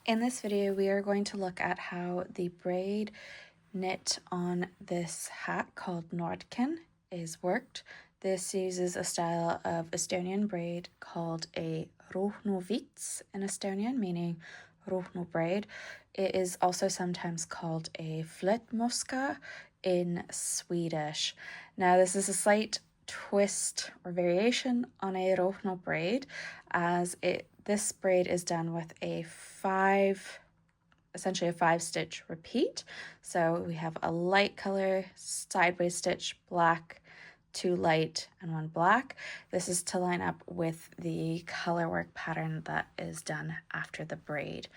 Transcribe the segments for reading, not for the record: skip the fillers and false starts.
In this video, we are going to look at how the braid knit on this hat called Nordkyn is worked. This uses a style of Estonian braid called a Ruhnu vits in Estonian, meaning Ruhnu Braid. It is also sometimes called a flätmuska in Swedish. Now, this is a slight twist or variation on a Ruhnu braid, as this braid is done with essentially a 5-stitch repeat. So we have a light color sideways stitch, black, 2 light and 1 black. This is to line up with the color work pattern that is done after the braid.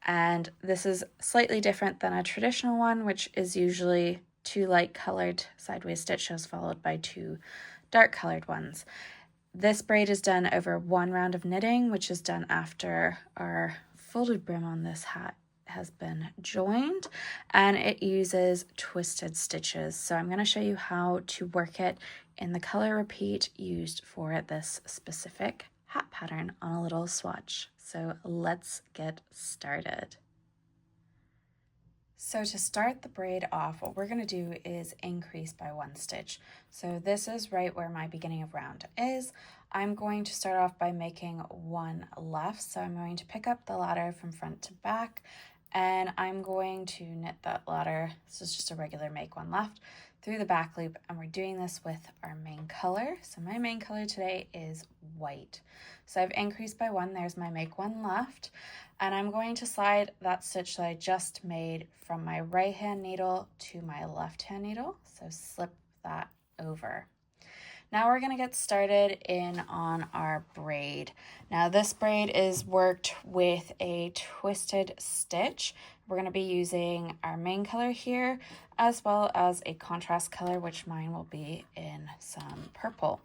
And this is slightly different than a traditional one, which is usually 2 light colored sideways stitches followed by 2 dark colored ones. This braid is done over 1 round of knitting, which is done after our folded brim on this hat has been joined, and it uses twisted stitches. So I'm going to show you how to work it in the color repeat used for this specific hat pattern on a little swatch. So let's get started. So to start the braid off, what we're going to do is increase by 1 stitch. So this is right where my beginning of round is. I'm going to start off by making 1 left. So I'm going to pick up the ladder from front to back, and I'm going to knit that ladder. This is just a regular make 1 left through the back loop, and we're doing this with our main color. So my main color today is white. So I've increased by 1, there's my make 1 left, and I'm going to slide that stitch that I just made from my right hand needle to my left hand needle. So slip that over. Now we're going to get started in on our braid. Now this braid is worked with a twisted stitch. We're going to be using our main color here, as well as a contrast color, which mine will be in some purple.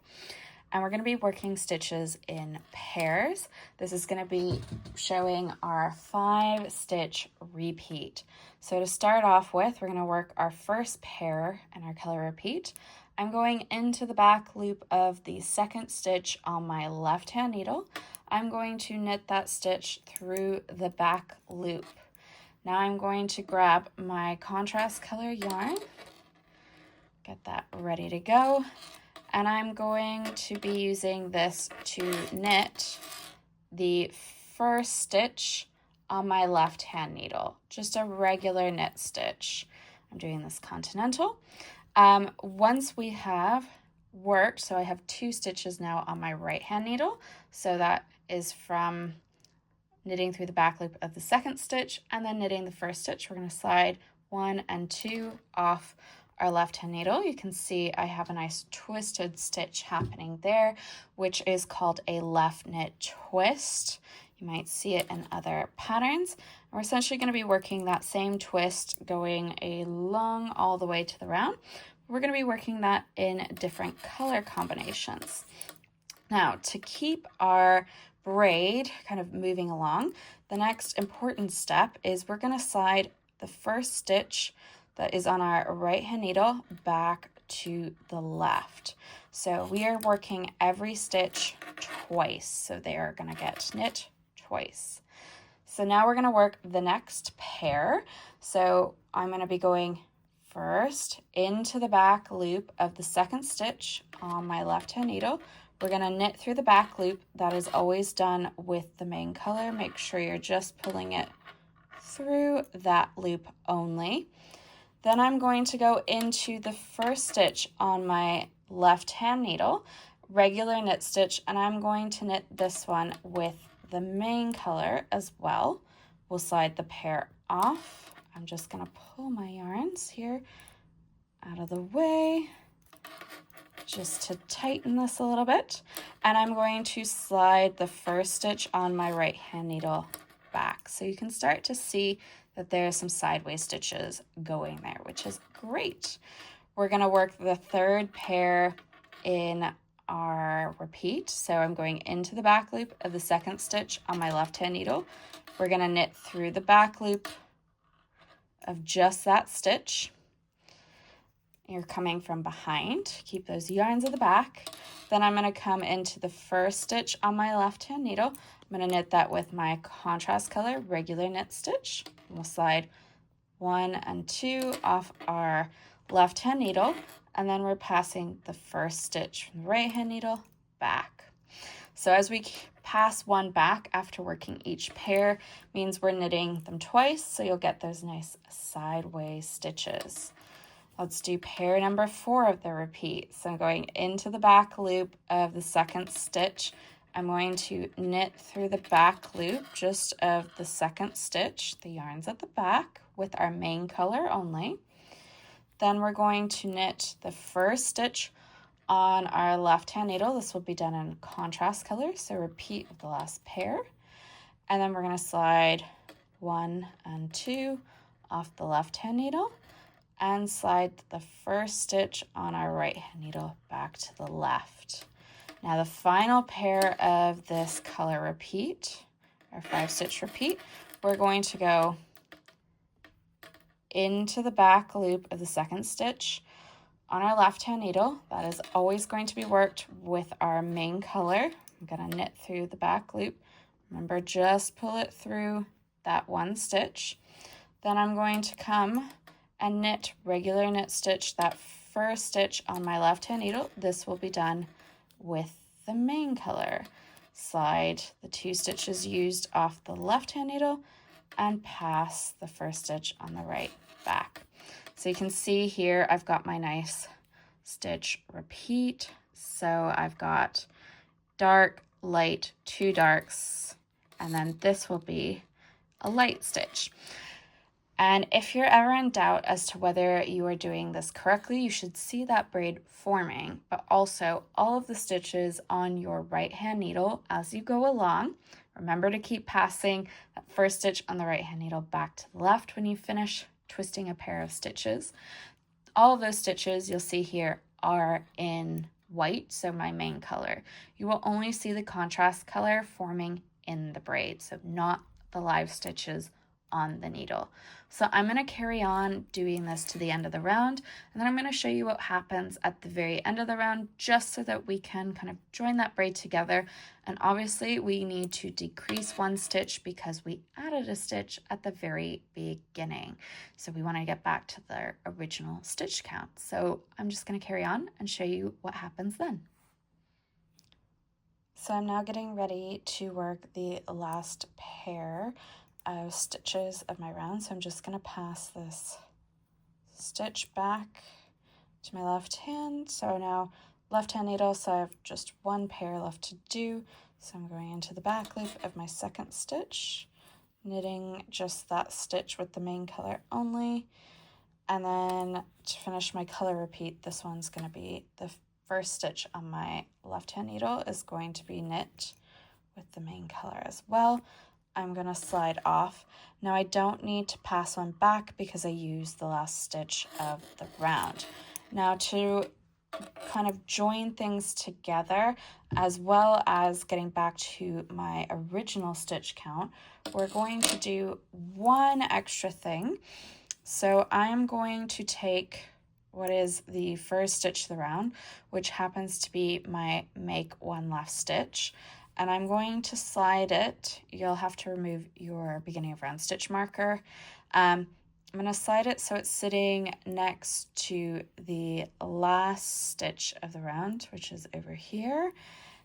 And we're going to be working stitches in pairs. This is going to be showing our 5-stitch repeat. So to start off with, we're going to work our first pair in our color repeat. I'm going into the back loop of the 2nd stitch on my left hand needle. I'm going to knit that stitch through the back loop. Now I'm going to grab my contrast color yarn, get that ready to go, and I'm going to be using this to knit the first stitch on my left hand needle, just a regular knit stitch. I'm doing this continental. Once we have worked, so I have 2 stitches now on my right hand needle, so that is from knitting through the back loop of the 2nd stitch and then knitting the first stitch. We're going to slide 1 and 2 off our left hand needle. You can see I have a nice twisted stitch happening there, which is called a left knit twist. You might see it in other patterns. We're essentially going to be working that same twist going along all the way to the round. We're going to be working that in different color combinations. Now, to keep our braid kind of moving along, the next important step is we're going to slide the first stitch that is on our right hand needle back to the left. So we are working every stitch twice. So they are going to get knit twice. So now we're going to work the next pair. So I'm going to be going first into the back loop of the 2nd stitch on my left hand needle. We're going to knit through the back loop. That is always done with the main color. Make sure you're just pulling it through that loop only. Then I'm going to go into the first stitch on my left hand needle, regular knit stitch, and I'm going to knit this one with the main color as well. We'll slide the pair off. I'm just going to pull my yarns here out of the way just to tighten this a little bit. And I'm going to slide the first stitch on my right hand needle back. So you can start to see that there are some sideways stitches going there, which is great. We're going to work the 3rd pair in our repeat. So I'm going into the back loop of the 2nd stitch on my left hand needle. We're going to knit through the back loop of just that stitch You're coming from behind. Keep those yarns at the back. Then I'm going to come into the first stitch on my left hand needle. I'm going to knit that with my contrast color regular knit stitch. We'll slide 1 and 2 off our left hand needle, and then we're passing the first stitch from the right hand needle back. So as we pass one back after working each pair, means we're knitting them twice, so you'll get those nice sideways stitches. Let's do pair number 4 of the repeat. So I'm going into the back loop of the second stitch. I'm going to knit through the back loop just of the second stitch, the yarn's at the back, with our main color only. Then we're going to knit the first stitch on our left hand needle. This will be done in contrast color, so repeat with the last pair. And then we're going to slide 1 and 2 off the left hand needle and slide the first stitch on our right hand needle back to the left. Now the final pair of this color repeat, our 5-stitch repeat, we're going to go into the back loop of the second stitch on our left hand needle. That is always going to be worked with our main color. I'm going to knit through the back loop. Remember, just pull it through that one stitch. Then I'm going to come and knit regular knit stitch that first stitch on my left hand needle. This will be done with the main color. Slide the 2 stitches used off the left hand needle and pass the first stitch on the right back. So you can see here I've got my nice stitch repeat. So I've got dark, light, 2 darks, and then this will be a light stitch. And if you're ever in doubt as to whether you are doing this correctly, you should see that braid forming, but also all of the stitches on your right hand needle as you go along. Remember to keep passing that first stitch on the right hand needle back to the left when you finish twisting a pair of stitches. All of those stitches you'll see here are in white, so my main color. You will only see the contrast color forming in the braid, so not the live stitches on the needle. So I'm going to carry on doing this to the end of the round, and then I'm going to show you what happens at the very end of the round, just so that we can kind of join that braid together. And obviously we need to decrease 1 stitch because we added a stitch at the very beginning. So we want to get back to the original stitch count. So I'm just going to carry on and show you what happens then. So I'm now getting ready to work the last pair of stitches of my round. So I'm just going to pass this stitch back to my left hand. So now left hand needle, so I have just 1 pair left to do. So I'm going into the back loop of my second stitch, knitting just that stitch with the main color only. And then to finish my color repeat, this one's going to be the first stitch on my left hand needle is going to be knit with the main color as well. I'm going to slide off. Now I don't need to pass one back because I used the last stitch of the round. Now to kind of join things together as well as getting back to my original stitch count, we're going to do one extra thing. So I'm going to take what is the first stitch of the round, which happens to be my make 1 left stitch, and I'm going to slide it. You'll have to remove your beginning of round stitch marker. I'm going to slide it so it's sitting next to the last stitch of the round, which is over here.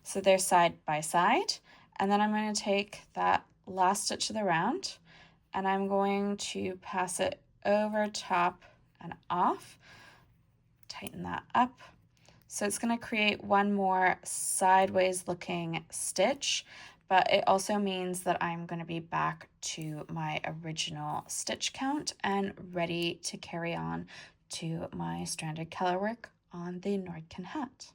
So they're side by side. And then I'm going to take that last stitch of the round and I'm going to pass it over top and off. Tighten that up. So it's going to create one more sideways looking stitch, but it also means that I'm going to be back to my original stitch count and ready to carry on to my stranded color work on the Nordkyn hat.